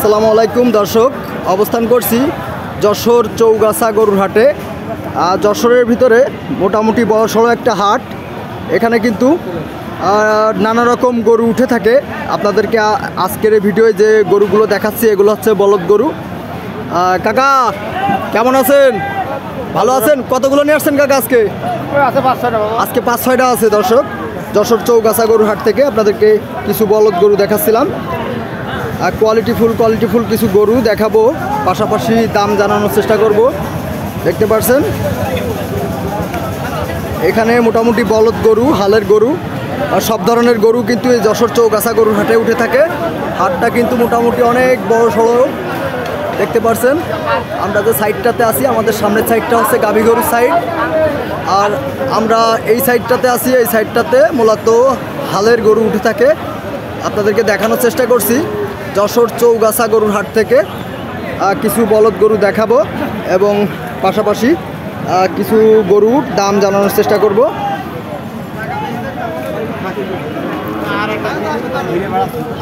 আসসালামু আলাইকুম দর্শক, অবস্থান করছি যশোর চৌগাছা গরুর হাটে। যশোরের ভিতরে মোটামুটি বড়সড় একটা হাট। এখানে কিন্তু নানা রকম গরু উঠে থাকে। আপনাদেরকে আজকের এই ভিডিওয়ে যে গরুগুলো দেখাচ্ছি এগুলো হচ্ছে বলদ গরু। কাকা কেমন আছেন? ভালো আছেন? কতগুলো নিয়ে আসছেন কাকা আজকে? আজকে 5-6টা আছে দর্শক। যশোর চৌগাছা গরুর হাট থেকে আপনাদেরকে কিছু বলদ গরু দেখাচ্ছিলাম। আর কোয়ালিটিফুল কিছু গরু দেখাবো, পাশাপাশি দাম জানানোর চেষ্টা করব। দেখতে পাচ্ছেন এখানে মোটামুটি বলদ গরু, হালের গরু আর সব ধরনের গরু কিন্তু এই যশোর চৌগাছা গরুর হাটে উঠে থাকে। হাটটা কিন্তু মোটামুটি অনেক বড় সড়ো। দেখতে পাচ্ছেন আমরা যে সাইডটাতে আছি, আমাদের সামনের সাইডটা হচ্ছে গাভী গরুর সাইড, আর আমরা এই সাইডটাতে আছি। এই সাইডটাতে মূলত হালের গরু উঠে থাকে। আপনাদেরকে দেখানোর চেষ্টা করছি যশোর চৌগাছা গরুর হাট থেকে কিছু বলদ গরু দেখাবো এবং পাশাপাশি কিছু গরুর দাম জানানোর চেষ্টা করব।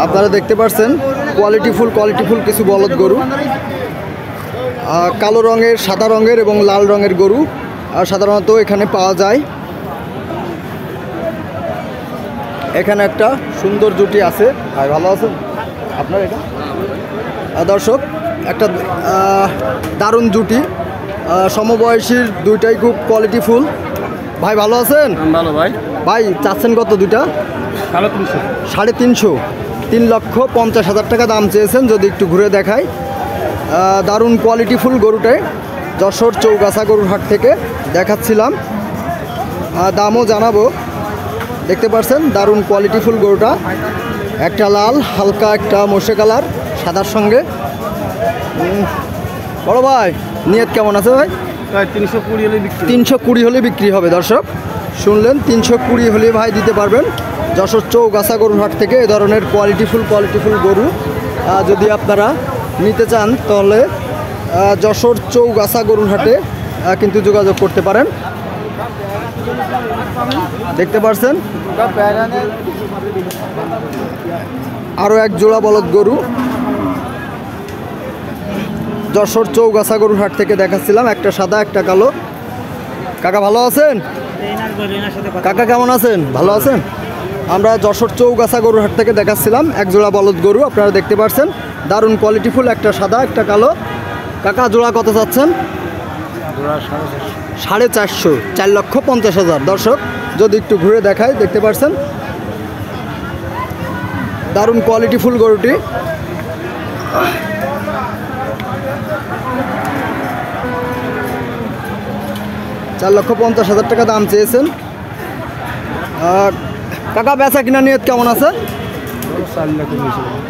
আপনারা দেখতে পাচ্ছেন কোয়ালিটিফুল কিছু বলদ গরু, কালো রঙের, সাদা রঙের এবং লাল রঙের গরু সাধারণত এখানে পাওয়া যায়। এখানে একটা সুন্দর জুটি আছে। ভাই ভালো আছেন? আপনার এটা দর্শক একটা দারুণ জুটি, সমবয়সীর, দুইটাই খুব কোয়ালিটিফুল। ভাই ভালো আছেন? ভালো ভাই। ভাই চাচ্ছেন কত দুইটা? 3.5, 3,50,000 টাকা দাম চেয়েছেন। যদি একটু ঘুরে দেখাই, দারুণ কোয়ালিটিফুল গরুটাই যশোর চৌগাছা গরুর হাট থেকে দেখাচ্ছিলাম, দামও জানাবো। দেখতে পাচ্ছেন দারুণ কোয়ালিটিফুল গরুটা, একটা লাল, হালকা একটা মোশে কালার সাদার সঙ্গে। বড় ভাই নিয়ত কেমন আছে ভাই? 320 হলে বিক্রি হবে। দর্শক শুনলেন, 320 হলে ভাই দিতে পারবেন যশোর চৌগাছা গরুর হাট থেকে। এ ধরনের কোয়ালিটিফুল গরু যদি আপনারা নিতে চান তাহলে যশোর চৌগাছা গরুর হাটে কিন্তু যোগাযোগ করতে পারেন। দেখতে পাচ্ছেন আরও এক জোড়া বলদ গরু যশোর চৌগাছা গরুর হাট থেকে দেখাচ্ছিলাম, একটা সাদা একটা কালো। কাকা ভালো আছেন? কাকা কেমন আছেন? ভালো আছেন? আমরা যশোর চৌগাছা গরুর হাট থেকে দেখাচ্ছিলাম এক জোড়া বলদ গরু। আপনারা দেখতে পাচ্ছেন দারুণ কোয়ালিটিফুল, একটা সাদা একটা কালো। কাকা জোড়া কত চাচ্ছেন? 4.5, 4,50,000। দর্শক যদি একটু ঘুরে দেখায়, দেখতে পাচ্ছেন দারুণ কোয়ালিটিফুল গরুটি। 4,50,000 টাকা দাম চেয়েছেন। কাকা বেচা কিনা নিয়ত কেমন আছে?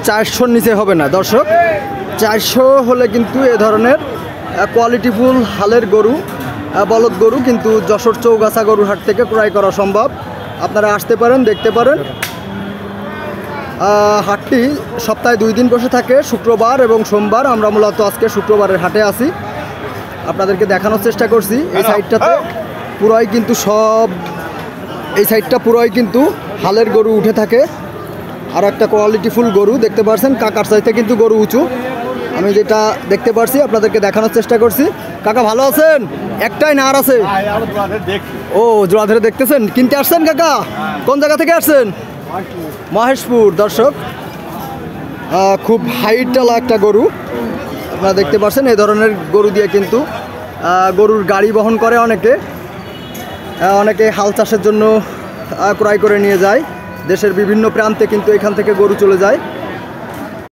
400 নিচে হবে না দর্শক। 400 হলে কিন্তু এ ধরনের কোয়ালিটিফুল হালের গরু, বলদ গরু কিন্তু যশোর চৌগাছা গরুর হাট থেকে ক্রয় করা সম্ভব। আপনারা আসতে পারেন, দেখতে পারেন। হাটটি সপ্তাহে 2 দিন বসে থাকে, শুক্রবার এবং সোমবার। আমরা মূলত আজকে শুক্রবারের হাটে আছি, আপনাদেরকে দেখানোর চেষ্টা করছি। এই সাইডটাতে পুরোই কিন্তু এই সাইডটা পুরোই কিন্তু হালের গরু উঠে থাকে। আর একটা কোয়ালিটিফুল গরু দেখতে পাচ্ছেন, কাকার চাইতে কিন্তু গরু উঁচু। আমি যেটা দেখতে পারছি আপনাদেরকে দেখানোর চেষ্টা করছি। কাকা ভালো আছেন? একটাই না আর আছে? ও জোড়া ধরে দেখতেছেন, কিনতে আসছেন কাকা? কোন জায়গা থেকে আসছেন? মহেশপুর। দর্শক খুব হাইটওয়ালা একটা গরু আপনারা দেখতে পাচ্ছেন। এই ধরনের গরু দিয়ে কিন্তু গরুর গাড়ি বহন করে অনেকে হাল চাষের জন্য ক্রয় করে নিয়ে যায়। দেশের বিভিন্ন প্রান্তে কিন্তু এখান থেকে গরু চলে যায়।